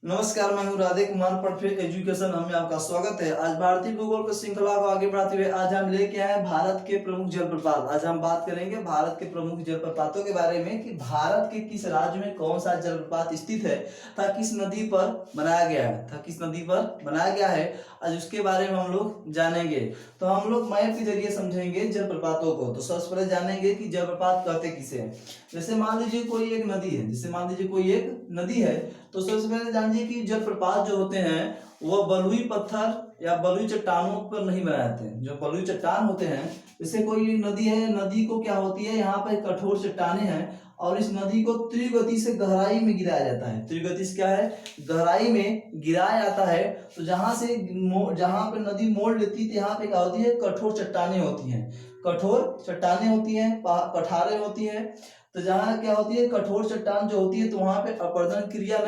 नमस्कार, मैं हूं राधे कुमार। परफेक्ट एजुकेशन में आपका स्वागत है। आज भारतीय भूगोल की श्रृंखला को आगे बढ़ाते हुए आज हम लेके आए भारत के प्रमुख जलप्रपात। आज हम बात करेंगे भारत के प्रमुख जलप्रपातों के बारे में कि भारत के किस राज्य में कौन सा जलप्रपात स्थित है तथा किस नदी पर बनाया गया है आज उसके बारे में हम लोग जानेंगे। तो हम लोग मैप के जरिए समझेंगे जलप्रपातों को। तो सबसे पहले जानेंगे कि जलप्रपात कहते किसे हैं। जैसे मान लीजिए कोई एक नदी है, तो सबसे पहले जानिए कि जलप्रपात जो होते हैं वह बलुई पत्थर या बलुई चट्टानों पर नहीं बनाए जाते हैं। जो बलुई चट्टान होते हैं, जैसे कोई नदी है, नदी को क्या होती है, यहाँ पर कठोर चट्टाने हैं और इस नदी को तीव्र गति से गहराई में गिराया जाता है। तीव्र गति से क्या है, गहराई में गिराया जाता है। तो जहाँ पे नदी मोड़ लेती है, यहाँ पे क्या होती है, कठोर चट्टाने होती हैं, पठारे होती हैं। तो जहाँ क्या होती है, कठोर चट्टान जो होती है, तो वहां पे अपरदन क्रिया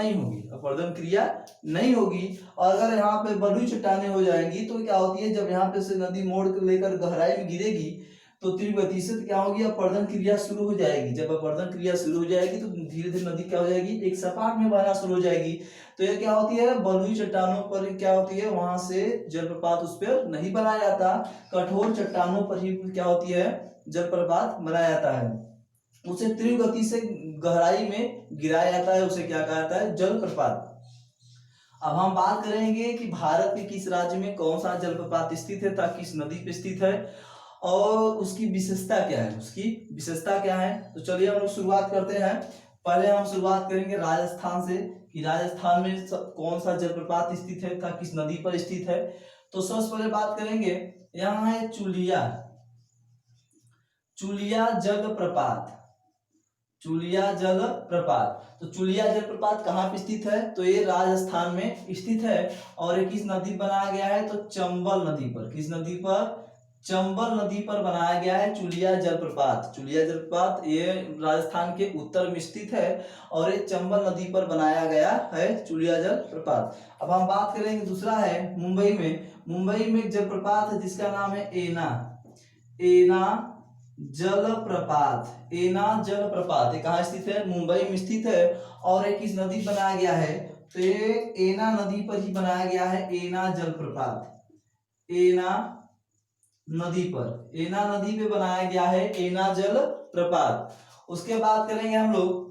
नहीं होगी। और अगर यहाँ पे बलुई चट्टाने हो जाएंगी तो क्या होती है, जब यहाँ पे से नदी मोड़ कर लेकर गहराई में गिरेगी तो तीव्र गति से क्या होगी, अपरदन क्रिया शुरू हो जाएगी। जब अपरदन क्रिया शुरू हो जाएगी तो धीरे धीरे नदी क्या हो जाएगी, एक सपाट में बहना शुरू हो जाएगी। तो ये क्या होती है, बलुई चट्टानों पर क्या होती है, वहां से जलप्रपात उस पर नहीं बनाया जाता, कठोर चट्टानों पर ही क्या होती है, जलप्रपात बनाया जाता है। उसे तीव्र गति से गहराई में गिराया जाता है, उसे क्या कहा जाता है, जलप्रपात। अब हम बात करेंगे कि भारत के किस राज्य में कौन सा जलप्रपात स्थित है, किस नदी पे स्थित है और उसकी विशेषता क्या है। तो चलिए हम लोग शुरुआत करते हैं। पहले हम शुरुआत करेंगे राजस्थान से कि राजस्थान में कौन सा जलप्रपात स्थित है, किस नदी पर स्थित है। तो सबसे पहले बात करेंगे, यहाँ है चुलिया जलप्रपात। तो चुलिया जलप्रपात कहाँ पे स्थित है, तो ये राजस्थान में स्थित है। और ये किस नदी पर बनाया गया है, तो चंबल नदी पर। किस नदी पर, चंबल नदी पर बनाया गया है चुलिया जलप्रपात ये राजस्थान के उत्तर में स्थित है और ये चंबल नदी पर बनाया गया है चुलिया जलप्रपात। अब हम बात करेंगे, दूसरा है मुंबई में एक जलप्रपात है जिसका नाम है एना जलप्रपात। ये कहाँ स्थित है, मुंबई में स्थित है। और एक किस नदी बनाया गया है, तो ये एना नदी पर ही बनाया गया है एना जलप्रपात। एना नदी पे बनाया गया है एना जलप्रपात। उसके बाद करेंगे हम लोग,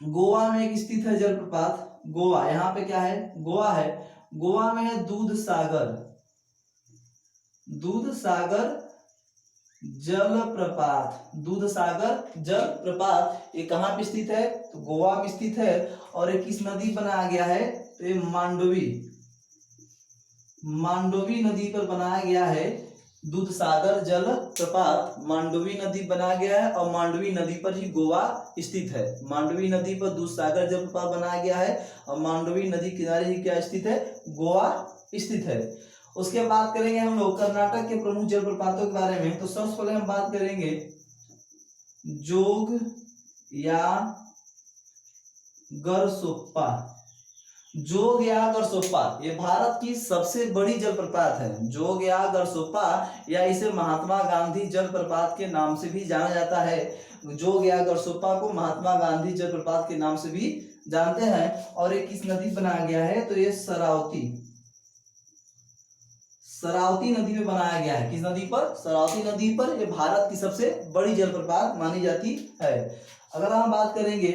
गोवा में एक स्थित है जलप्रपात। गोवा, यहाँ पे क्या है, गोवा में है दूध सागर जलप्रपात। ये कहाँ पे स्थित है, तो गोवा में स्थित है। और ये किस नदी बनाया गया है, तो ये मांडोवी नदी पर बनाया गया है दूध सागर जलप्रपात। मांडोवी नदी बनाया गया है और मांडवी नदी पर ही गोवा स्थित है। मांडवी नदी पर दूध सागर जलप्रपात बनाया गया है और मांडवी नदी किनारे ही क्या स्थित है, गोवा स्थित है। उसके बाद करेंगे हम लोग कर्नाटक के प्रमुख जलप्रपातों के बारे में। तो सबसे पहले हम बात करेंगे जोग या गरसोप्पा। ये भारत की सबसे बड़ी जलप्रपात है। जोग या गरसोप्पा, या इसे महात्मा गांधी जलप्रपात के नाम से भी जाना जाता है। जोग या गरसोप्पा को महात्मा गांधी जलप्रपात के नाम से भी जानते हैं। और ये किस नदी बनाया गया है, तो ये शरावती नदी में बनाया गया है। किस नदी पर, शरावती नदी पर। ये भारत की सबसे बड़ी जलप्रपात मानी जाती है। अगर हम बात करेंगे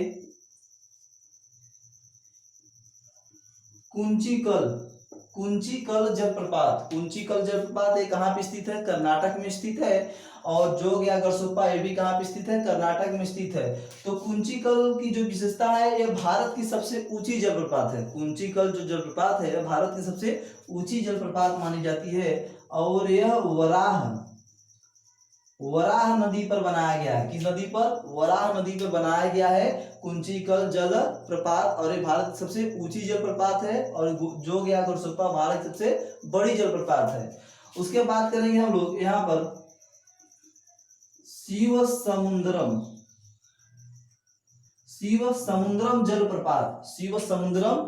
कुंचिकल जलप्रपात ये कहाँ पे स्थित है, कर्नाटक में स्थित है। और जोग या गरसोप्पा ये भी कहाँ पे स्थित है, कर्नाटक में स्थित है। तो कुंचिकल की जो विशेषता है, यह भारत की सबसे ऊंची जलप्रपात है। कुंचिकल जो जलप्रपात है यह भारत की सबसे ऊंची जलप्रपात मानी जाती है। और यह वराह नदी पर बनाया गया है। किस नदी पर, वराह नदी पर बनाया गया है कुंचिकल जलप्रपात। और ये भारत की सबसे ऊंची जलप्रपात है। और जोग या गरसोप्पा भारत की सबसे बड़ी जलप्रपात है। उसके बाद करेंगे हम लोग यहाँ पर शिव समुद्रम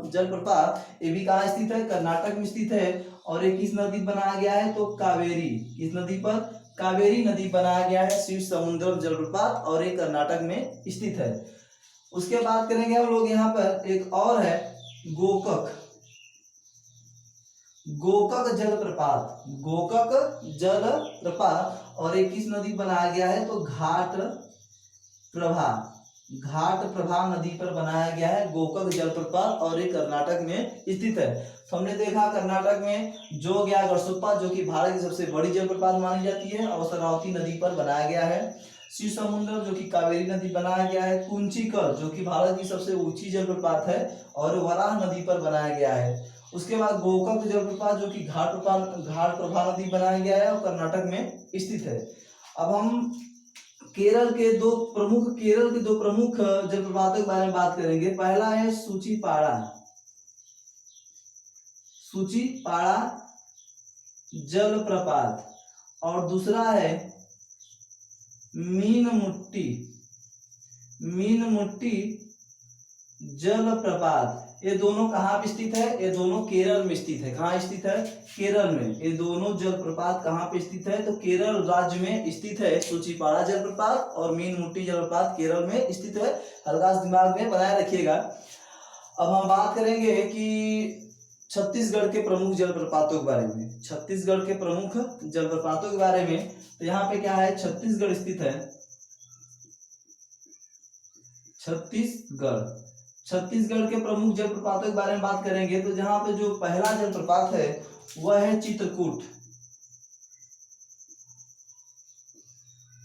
जलप्रपात। ये भी कहाँ स्थित है, कर्नाटक में स्थित है। और ये किस नदी बनाया गया है, तो कावेरी। किस नदी पर, कावेरी नदी बनाया गया है शिव समुद्रम जलप्रपात। और ये कर्नाटक में स्थित है। उसके बाद करेंगे हम लोग यहाँ पर एक और है गोकक, गोकक जलप्रपात, गोकक जलप्रपात। और एक किस नदी बनाया गया है तो घाट प्रभा, घाट प्रभा नदी पर बनाया गया है गोकक जलप्रपात, और ये कर्नाटक में स्थित है। तो हमने देखा कर्नाटक में जोग या गढ़सुप्पा जो कि भारत की सबसे बड़ी जलप्रपात मानी जाती है, अवसरावती नदी पर बनाया गया है। शिव समुद्र जो कि कावेरी नदी बनाया गया है। कुंचिकल जो कि भारत की सबसे ऊंची जलप्रपात है और वराह नदी पर बनाया गया है। उसके बाद गोकक जलप्रपात जो कि घाट प्रभा नदी बनाया गया है और कर्नाटक में स्थित है। अब हम केरल के दो प्रमुख जलप्रपातों के बारे में बात करेंगे। पहला है सूचीपाड़ा, सूचीपाड़ा जलप्रपात, और दूसरा है मीनमुट्टी, मीनमुट्टी जलप्रपात। ये दोनों कहाँ पे स्थित है? ये दोनों केरल में स्थित है। कहाँ स्थित है? केरल में। ये दोनों जलप्रपात कहाँ पे स्थित है? तो केरल राज्य में स्थित है सूचीपाड़ा जलप्रपात और मीनमुट्टी जलप्रपात केरल में स्थित है। हल्का दिमाग में बनाए रखिएगा। अब हम बात करेंगे कि छत्तीसगढ़ के प्रमुख जलप्रपातों के बारे में। छत्तीसगढ़ के प्रमुख जलप्रपातों के बारे में, तो यहाँ पे क्या है? छत्तीसगढ़ स्थित है। छत्तीसगढ़, छत्तीसगढ़ के प्रमुख जलप्रपातों के बारे में बात करेंगे तो जहां पे जो पहला जलप्रपात है वह है चित्रकूट,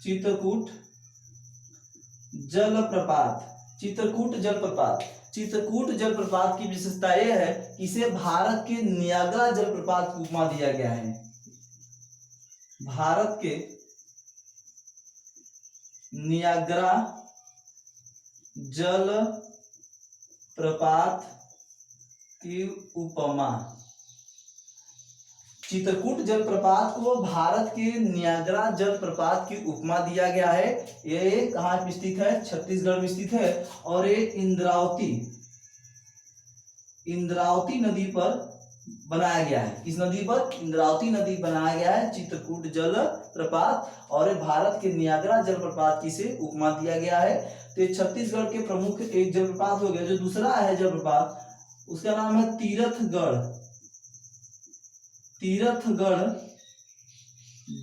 चित्रकूट जलप्रपात, चित्रकूट जलप्रपात। चित्रकूट जलप्रपात की विशेषता यह है कि इसे भारत के नियाग्रा जलप्रपात की उपमा दिया गया है। भारत के नियाग्रा जल प्रपात की उपमा, चित्रकूट जलप्रपात को भारत के नियाग्रा जलप्रपात की उपमा दिया गया है। ये कहाँ पे स्थित है? छत्तीसगढ़ में स्थित है और ये इंद्रावती नदी पर बनाया गया है। किस नदी पर? इंद्रावती नदी बनाया गया है चित्रकूट जलप्रपात, और ये भारत के नियाग्रा जलप्रपात की से उपमा दिया गया है। तो छत्तीसगढ़ के प्रमुख एक जलप्रपात हो गया। जो दूसरा है जलप्रपात उसका नाम है तीरथगढ़, तीरथगढ़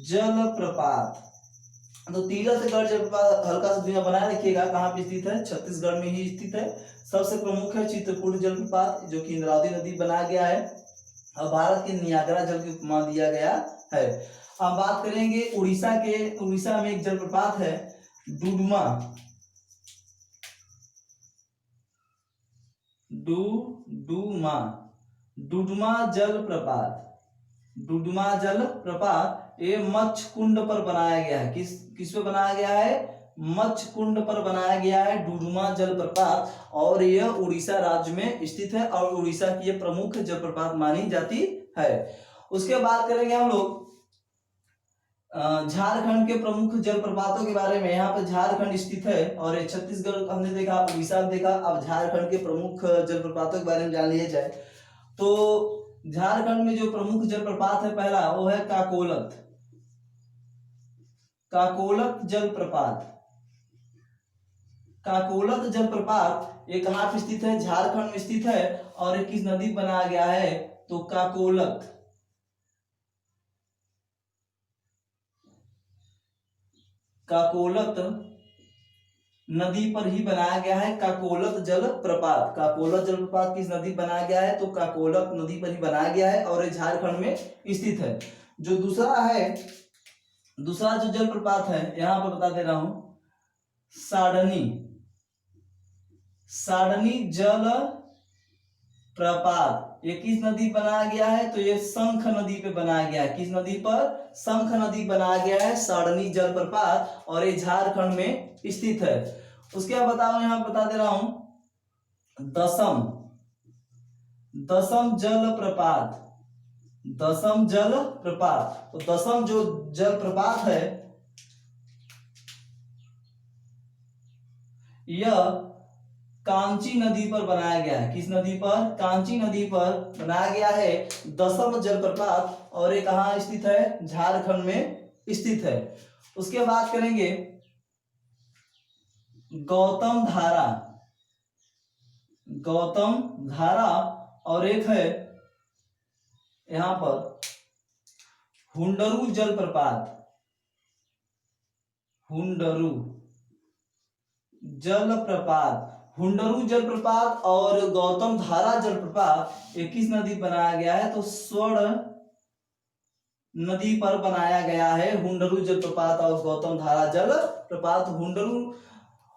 जलप्रपात। तो तीरथगढ़ जलप्रपात हल्का सा दुनिया बनाए रखिएगा कहाँ पे स्थित है? छत्तीसगढ़ में ही स्थित है। सबसे प्रमुख है चित्रकूट जलप्रपात जो कि इंद्रावती नदी बनाया गया है और भारत के नियाग्रा जल की उपमा दिया गया है। अब बात करेंगे उड़ीसा के। उड़ीसा में एक जलप्रपात है डुडुमा, डुडुमा, डुडुमा जलप्रपात, डुडुमा जलप्रपात। ये मच्छकुंड पर बनाया गया है। किस पे बनाया गया है? मच्छकुंड पर बनाया गया है डुडुमा जलप्रपात, और यह उड़ीसा राज्य में स्थित है और उड़ीसा की यह प्रमुख जलप्रपात मानी जाती है। उसके बाद करेंगे हम लोग झारखंड के प्रमुख जलप्रपातों के बारे में। यहाँ पर झारखंड स्थित है और छत्तीसगढ़ हमने देखा, उड़ीसा देखा। अब झारखंड के प्रमुख जलप्रपातों के बारे में जान लिया जाए तो झारखंड में जो प्रमुख जलप्रपात है पहला वो है काकोलत, काकोलत जलप्रपात। काकोलत जलप्रपात ये कहाँ पे स्थित है? झारखंड में स्थित है और किस नदी बनाया गया है? तो काकोलत, काकोलत नदी पर ही बनाया गया है काकोलत जलप्रपात। काकोलत जलप्रपात किस नदी बनाया गया है? तो काकोलत नदी पर ही बनाया गया है और ये झारखंड में स्थित है। जो दूसरा जो जलप्रपात है यहां पर बता दे रहा हूं, साडनी, साडनी जल प्रपात। ये किस नदी बनाया गया है? तो ये शंख नदी पे बनाया गया है। किस नदी पर? शंख नदी बनाया गया है साडनी जलप्रपात और ये झारखंड में स्थित है। उसके बाद बताओ, यहां बता दे रहा हूं दसम, दसम जलप्रपात, दसम जलप्रपात। तो दसम जो जलप्रपात है यह कांची नदी पर बनाया गया है। किस नदी पर? कांची नदी पर बनाया गया है दसम जलप्रपात और ये कहां स्थित है? झारखंड में स्थित है। उसके बाद करेंगे गौतम धारा, गौतम धारा और एक है यहाँ पर हुंडरू जलप्रपात, हुंडरू जलप्रपात। हुंडरू जलप्रपात और गौतम धारा जलप्रपात ये किस नदी बनाया गया है? तो स्वर्ण नदी पर बनाया गया है हुंडरू जलप्रपात और गौतम धारा जलप्रपात। हुंडरू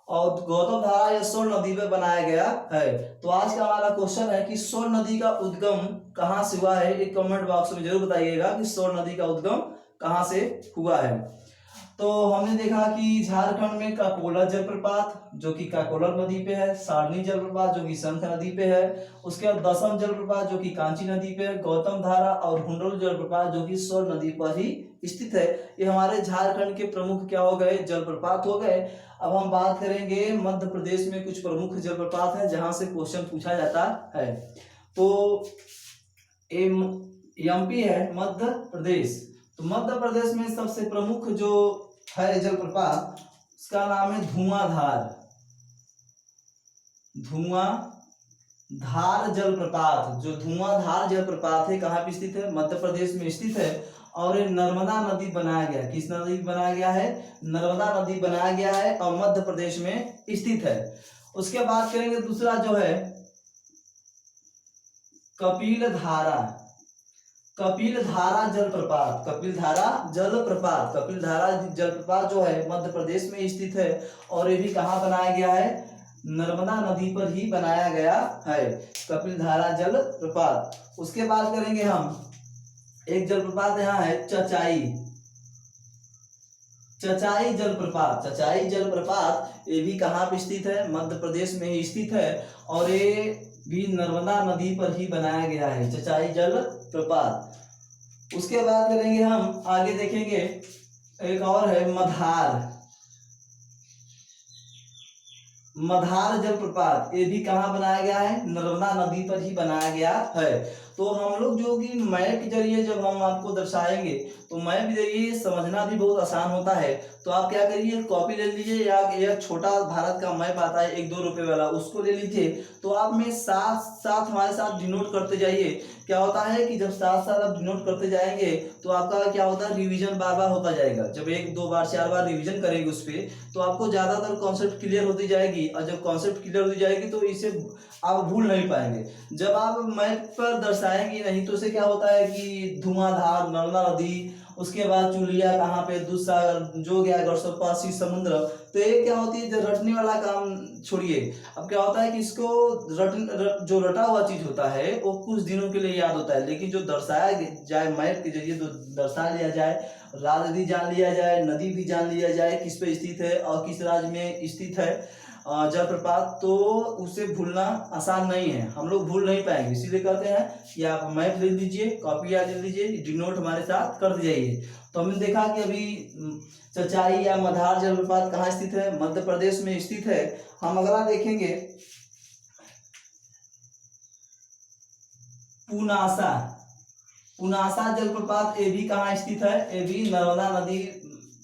और गौतम धारा या स्वर्ण नदी पे बनाया गया है। तो आज का हमारा क्वेश्चन है कि स्वर्ण नदी का उद्गम कहाँ से हुआ है? एक कमेंट बॉक्स में जरूर बताइएगा कि स्वर्ण नदी का उद्गम कहाँ से हुआ है। तो हमने देखा कि झारखंड में काकोला जलप्रपात जो कि काकोलर नदी पे है, सारनी जलप्रपात जो कि संख नदी पे है, उसके बाद दसम जलप्रपात जो कि कांची नदी पे है, गौतम धारा और हुंडरू जलप्रपात जो कि स्वर्ण नदी पर ही स्थित है। ये हमारे झारखंड के प्रमुख क्या हो गए? जलप्रपात हो गए। अब हम बात करेंगे मध्य प्रदेश में कुछ प्रमुख जलप्रपात है जहां से क्वेश्चन पूछा जाता है। तो एमपी है मध्य प्रदेश। तो मध्य प्रदेश में सबसे प्रमुख जो है जलप्रपात उसका नाम है धुआंधार, धुआंधार जलप्रपात। जो धुआंधार जलप्रपात है कहाँ पे स्थित है? मध्य प्रदेश में स्थित है। और ये नर्मदा नदी बनाया गया, किस नदी बनाया गया है? नर्मदा नदी बनाया गया है और मध्य प्रदेश में स्थित है। उसके बाद करेंगे दूसरा जो है कपिल धारा, कपिल धारा जलप्रपात, कपिल धारा जलप्रपात। कपिल धारा जलप्रपात जो है मध्य प्रदेश में स्थित है और ये भी कहाँ बनाया गया है? नर्मदा नदी पर ही बनाया गया है कपिल धारा जलप्रपात। उसके बाद करेंगे हम एक जलप्रपात यहाँ है चचाई, चचाई जलप्रपात। चचाई जलप्रपात ये भी कहाँ पे स्थित है? मध्य प्रदेश में ही स्थित है और ये भी नर्मदा नदी पर ही बनाया गया है चचाई जलप्रपात। उसके बाद करेंगे हम आगे देखेंगे एक और है मधार, मधार जलप्रपात। ये भी कहाँ बनाया गया है? नर्मदा नदी पर ही बनाया गया है। तो हम लोग जो कि मैप के जरिए जब हम आपको दर्शाएंगे तो मैप के जरिए समझना भी बहुत आसान होता है। तो आप क्या करिए, कॉपी ले लीजिए या एक छोटा भारत का मैप आता है 1-2 रुपए वाला, उसको ले लीजिए। तो आप में साथ साथ हमारे साथ डिनोट करते जाइए। क्या होता है कि जब साथ साथ आप डिनोट करते जाएंगे तो आपका क्या होता है? रिवीजन बार बार होता जाएगा। जब 1-2 बार 4 बार रिवीजन करेंगे उस पर तो आपको ज्यादातर कॉन्सेप्ट क्लियर होती जाएगी और जब कॉन्सेप्ट क्लियर होती जाएगी तो इसे आप भूल नहीं पाएंगे। जब आप मैप पर दर्शाएंगे नहीं तो उसे क्या होता है कि धुआंधार, नर्मदा नदी, उसके बाद चुलिया कहाँ पे, दूधसागर, जो गया गढ़सोप्पा, शिव समुद्र। तो ये क्या होती है, जो रटने वाला काम छोड़िए। अब क्या होता है कि इसको जो रटा हुआ चीज होता है वो कुछ दिनों के लिए याद होता है, लेकिन जो दर्शाया जाए मैप के जरिए, जो दर्शा लिया जाए, राज्य भी जान लिया जाए, नदी भी जान लिया जाए किस पे स्थित है और किस राज्य में स्थित है जलप्रपात, तो उसे भूलना आसान नहीं है। हम लोग भूल नहीं पाएंगे, इसीलिए कहते हैं कि आप मैप ले लीजिए, कॉपी याद ले लीजिए, डिनोट हमारे साथ कर दीजिए। तो हमने देखा कि अभी चचाई या मधार जलप्रपात कहाँ स्थित है? मध्य प्रदेश में स्थित है। हम अगला देखेंगे पुनासा, पुनासा जलप्रपात। ये भी कहाँ स्थित है? ये भी नर्मदा नदी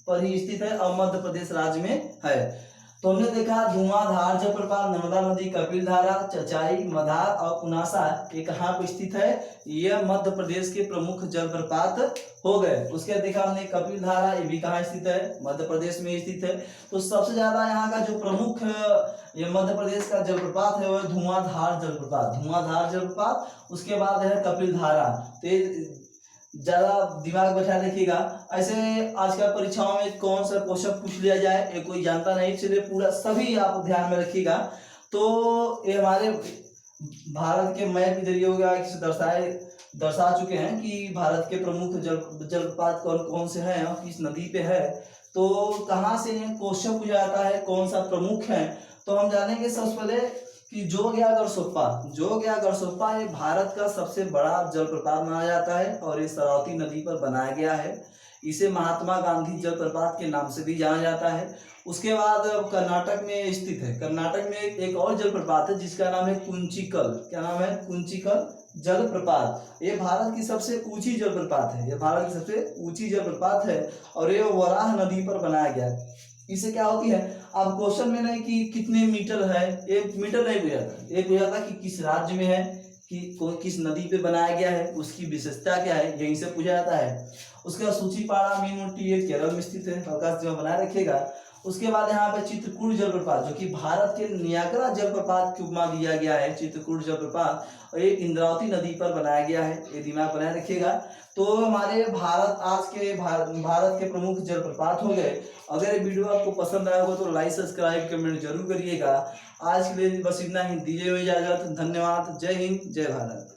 पर ही स्थित है और मध्य प्रदेश राज्य में है। तो हमने देखा धुआंधार जलप्रपात, नर्मदा नदी, कपिल धारा, चचाई, मधार और पुनासा ये कहाँ पर स्थित है? यह मध्य प्रदेश के प्रमुख जलप्रपात हो गए। उसके बाद देखा हमने कपिल धारा, ये भी कहाँ स्थित है? मध्य प्रदेश में स्थित है। तो सबसे ज्यादा यहाँ का जो प्रमुख ये मध्य प्रदेश का जलप्रपात है वो धुआंधार जलप्रपात, धुआंधार जलप्रपात। उसके बाद है कपिल धारा। तो ज्यादा दिमाग बैठा रखिएगा। ऐसे आजकल परीक्षाओं में कौन सा क्वेश्चन पूछ लिया जाए ये कोई जानता नहीं, इसलिए पूरा सभी आप ध्यान में रखिएगा। तो ये हमारे भारत के मैप के जरिए हो गया, दर्शा चुके हैं कि भारत के प्रमुख जलप्रपात कौन कौन से हैं और किस नदी पे है। तो कहाँ से क्वेश्चन पूछा जाता है, कौन सा प्रमुख है, तो हम जानेंगे सबसे पहले कि जोगियागढ़-सोप्पा, जोगियागढ़-सोप्पा ये भारत का सबसे बड़ा जलप्रपात माना जाता है और ये सरस्वती नदी पर बनाया गया है। इसे महात्मा गांधी जलप्रपात के नाम से भी जाना जाता है। उसके बाद कर्नाटक में स्थित है। कर्नाटक में एक और जलप्रपात है जिसका नाम है कुंचिकल। क्या नाम है? कुंचिकल जलप्रपात। ये भारत की सबसे ऊंची जलप्रपात है, ये भारत की सबसे ऊंची जलप्रपात है और ये वराह नदी पर बनाया गया है। इससे क्या होती है, अब क्वेश्चन में नहीं कि कितने मीटर है, एक मीटर नहीं पूछा था, एक पूछा था कि किस राज्य में है, कि किस नदी पे बनाया गया है, उसकी विशेषता क्या है, यहीं से पूछा जाता है। उसके बाद सूचीपाड़ा मीनमुट्टी ये केरल में स्थित है, अवकाश जो बनाए रखिएगा। उसके बाद यहाँ पे चित्रकूट जलप्रपात, जो कि भारत के नियाग्रा जलप्रपात की उपमा दिया गया है, चित्रकूट जलप्रपात, और ये इंद्रावती नदी पर बनाया गया है, ये दिमाग बनाए रखिएगा। तो हमारे भारत के प्रमुख जलप्रपात हो गए। अगर ये वीडियो आपको पसंद आया हो तो लाइक सब्सक्राइब कमेंट जरूर करिएगा। आज के लिए बस इतना ही, दीजिए इजाजत, धन्यवाद, जय हिंद जय भारत।